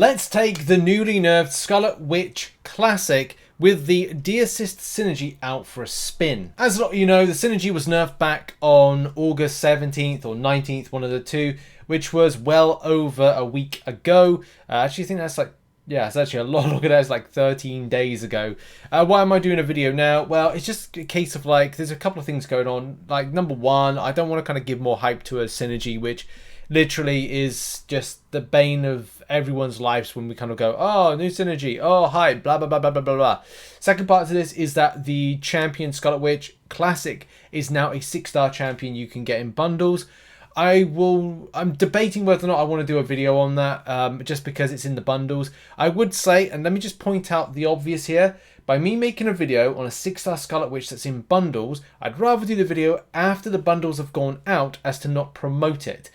Let's take the newly nerfed Scarlet Witch Classic with the de-assist synergy out for a spin. As a lot of you know, the synergy was nerfed back on August 17th or 19th, one of the two, which was well over a week ago. I actually think that's like, yeah, it's actually a lot longer than that. It's like 13 days ago. Why am I doing a video now? Well, it's just a case of like, there's a couple of things going on. Like, number one, I don't want to kind of give more hype to a synergy, which literally is just the bane of everyone's lives when we kind of go, oh, new synergy, oh, hype, blah, blah, blah, blah, blah, blah, blah. Second part to this is that the champion Scarlet Witch Classic is now a 6-star champion you can get in bundles. I'm debating whether or not I want to do a video on that, just because it's in the bundles. I would say, and let me just point out the obvious here, by me making a video on a 6-star Scarlet Witch that's in bundles, I'd rather do the video after the bundles have gone out as to not promote it.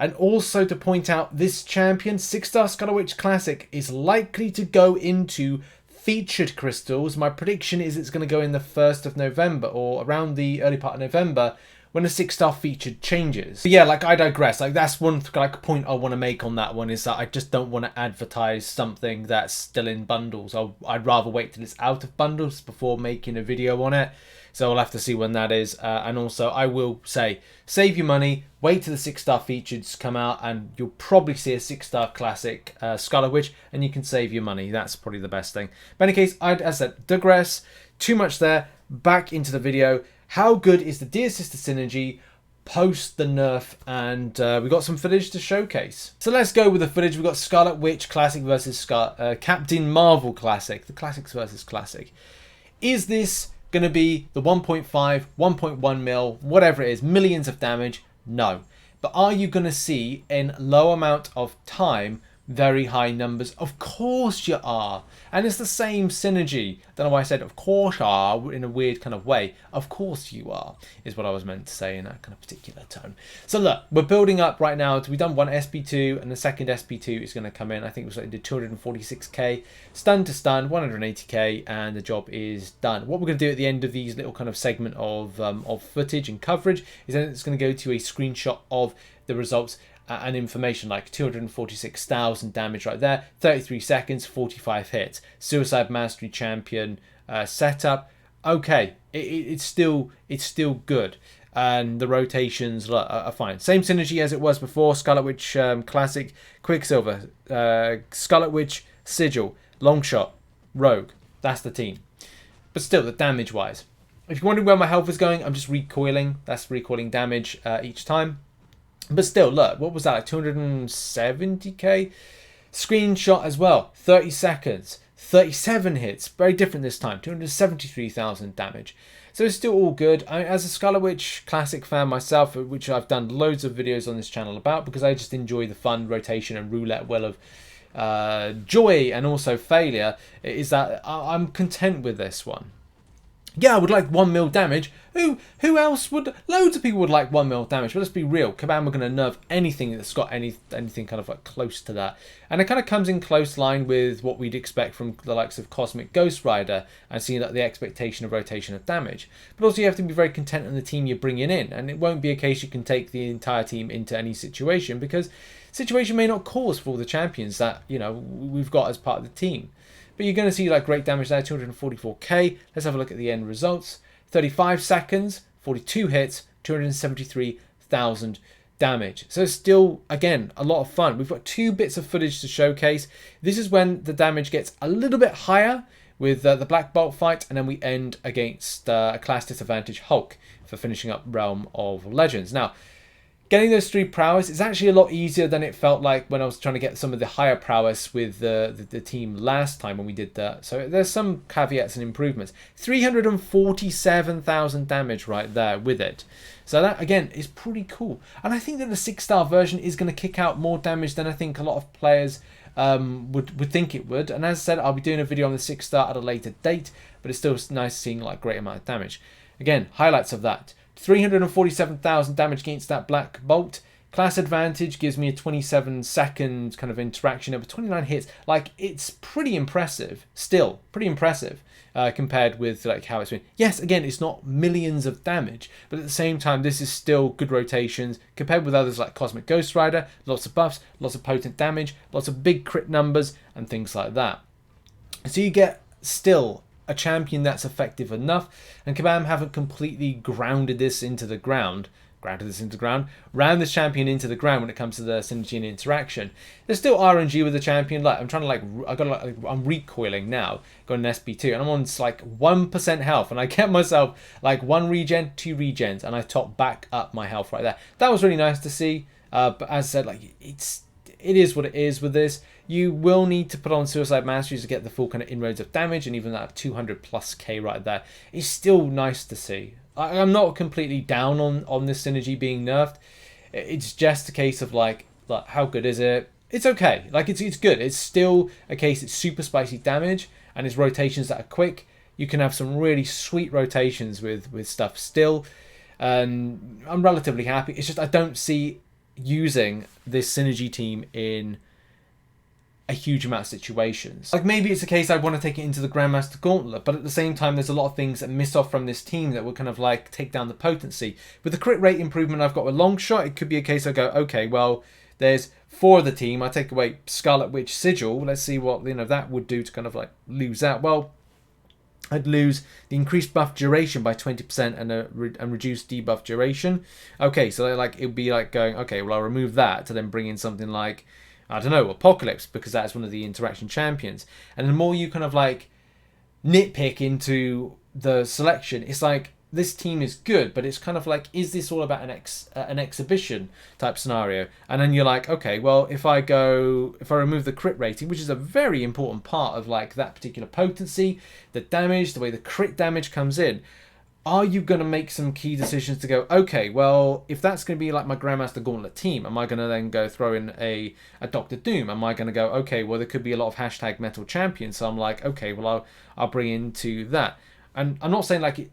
And also to point out, this champion, 6-star Scarlet Witch Classic, is likely to go into featured crystals. My prediction is it's going to go in the 1st of November, or around the early part of November, when the 6-star featured changes. But yeah, like, I digress. Like, that's one like point I want to make on that one, is that I just don't want to advertise something that's still in bundles. I'd rather wait till it's out of bundles before making a video on it. So I'll have to see when that is. And also, I will say, save your money, wait till the 6-star features come out, and you'll probably see a 6-star classic Scarlet Witch, and you can save your money. That's probably the best thing. But in any case, as I said, digress. Too much there. Back into the video. How good is the de-assisted synergy post the nerf? And we got some footage to showcase. So let's go with the footage. We've got Scarlet Witch Classic versus Captain Marvel Classic. The Classics versus Classic. Is this going to be the 1.5, 1.1 mil, whatever it is, millions of damage? No. But are you going to see in low amount of time very high numbers? Of course you are. And it's the same synergy. Don't know why I said of course you are in a weird kind of way. Of course you are, is what I was meant to say in that kind of particular tone. So look, we're building up right now. We've done one SP2 and the second SP2 is going to come in. I think it was like 246k. Stun to stun, 180k, and the job is done. What we're going to do at the end of these little kind of segment of footage and coverage is then it's going to go to a screenshot of the results and information, like 246,000 damage right there, 33 seconds, 45 hits. Suicide Mastery Champion setup. Okay, it's still good, and the rotations are fine. Same synergy as it was before. Scarlet Witch Classic, Quicksilver, Scarlet Witch Sigil, Longshot, Rogue. That's the team. But still, the damage wise, if you're wondering where my health is going, I'm just recoiling. That's recoiling damage each time. But still, look, what was that, like 270k? Screenshot as well, 30 seconds, 37 hits, very different this time, 273,000 damage. So it's still all good. As a Scarlet Witch Classic fan myself, which I've done loads of videos on this channel about, because I just enjoy the fun rotation and roulette wheel of joy and also failure, is that I'm content with this one. Yeah, I would like 1 mil damage. Who else would? Loads of people would like 1 mil damage. But let's be real. Kabam are going to nerf anything that's got anything kind of like close to that. And it kind of comes in close line with what we'd expect from the likes of Cosmic Ghost Rider and seeing that the expectation of rotation of damage. But also you have to be very content on the team you're bringing in. And it won't be a case you can take the entire team into any situation, because situation may not cause for all the champions that, you know, we've got as part of the team. But you're going to see like great damage there, 244k. Let's have a look at the end results. 35 seconds, 42 hits, 273,000 damage. So it's still, again, a lot of fun. We've got 2 bits of footage to showcase. This is when the damage gets a little bit higher with the Black Bolt fight, and then we end against a class disadvantage Hulk for finishing up Realm of Legends. Now, getting those 3 prowess is actually a lot easier than it felt like when I was trying to get some of the higher prowess with the team last time when we did that. So there's some caveats and improvements. 347,000 damage right there with it. So that, again, is pretty cool. And I think that the 6-star version is going to kick out more damage than I think a lot of players would think it would. And as I said, I'll be doing a video on the 6-star at a later date, but it's still nice seeing like great amount of damage. Again, highlights of that. 347,000 damage against that Black Bolt, Class advantage gives me a 27-second kind of interaction over 29 hits. Like, it's pretty impressive. Still, pretty impressive. Compared with like how it's been. Yes, again, it's not millions of damage, but at the same time, this is still good rotations compared with others like Cosmic Ghost Rider. Lots of buffs, lots of potent damage, lots of big crit numbers, and things like that. So you get still a champion that's effective enough, and Kabam haven't completely grounded this into the ground. Round this champion into the ground when it comes to the synergy and interaction. There's still RNG with the champion. Like, I'm trying to I'm recoiling now, got an SP2, and I'm on like 1% health, and I get myself like 1 regen, 2 regens, and I top back up my health right there. That was really nice to see. But as I said, like it is what it is with this. You will need to put on Suicide Masteries to get the full kind of inroads of damage, and even that 200+K right there is still nice to see. I'm not completely down on this synergy being nerfed. It's just a case of like how good is it? It's okay. Like it's good. It's still a case. It's super spicy damage, and it's rotations that are quick. You can have some really sweet rotations with stuff still, and I'm relatively happy. It's just I don't see using this synergy team in a huge amount of situations. Like maybe it's a case I want to take it into the Grandmaster Gauntlet, but at the same time there's a lot of things that miss off from this team that will kind of like take down the potency. With the crit rate improvement I've got with Longshot, it could be a case I go, okay, well, there's 4 of the team, I take away Scarlet Witch Sigil, let's see what that would do to kind of like lose out. Well, I'd lose the increased buff duration by 20% and reduce debuff duration. Okay, so like it would be like going, okay, well I'll remove that to then bring in something like, I don't know, Apocalypse, because that's one of the interaction champions. And the more you kind of like nitpick into the selection, it's like this team is good, but it's kind of like, is this all about an exhibition type scenario? And then you're like, okay, well, if I remove the crit rating, which is a very important part of like that particular potency, the damage, the way the crit damage comes in, are you going to make some key decisions to go, okay, well, if that's going to be like my Grandmaster Gauntlet team, am I going to then go throw in a Doctor Doom? Am I going to go, okay, well, there could be a lot of hashtag metal champions. So I'm like, okay, well, I'll bring into that. And I'm not saying like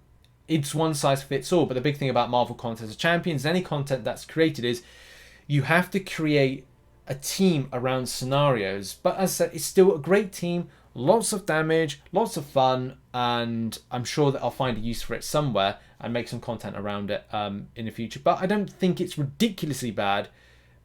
it's one size fits all, but the big thing about Marvel Contest of Champions, any content that's created, is you have to create a team around scenarios. But as I said, it's still a great team. Lots of damage, lots of fun, and I'm sure that I'll find a use for it somewhere and make some content around it in the future. But I don't think it's ridiculously bad.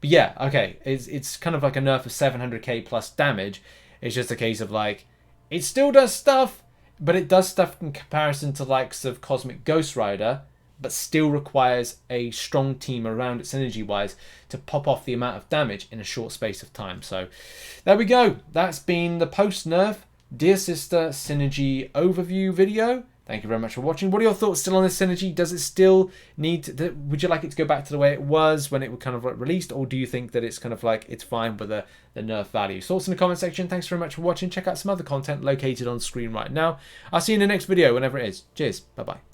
But yeah, okay, it's kind of like a nerf of 700k plus damage. It's just a case of like, it still does stuff, but it does stuff in comparison to likes of Cosmic Ghost Rider, but still requires a strong team around it synergy-wise to pop off the amount of damage in a short space of time. So there we go. That's been the post-nerf Dear Sister synergy overview video. Thank you very much for watching. What are your thoughts still on this synergy? Does it still would you like it to go back to the way it was when it was kind of like released, or do you think that it's kind of like it's fine with the nerf value? Thoughts in the comment section. Thanks very much for watching. Check out some other content located on screen right now. I'll see you in the next video whenever it is. Cheers. Bye-bye.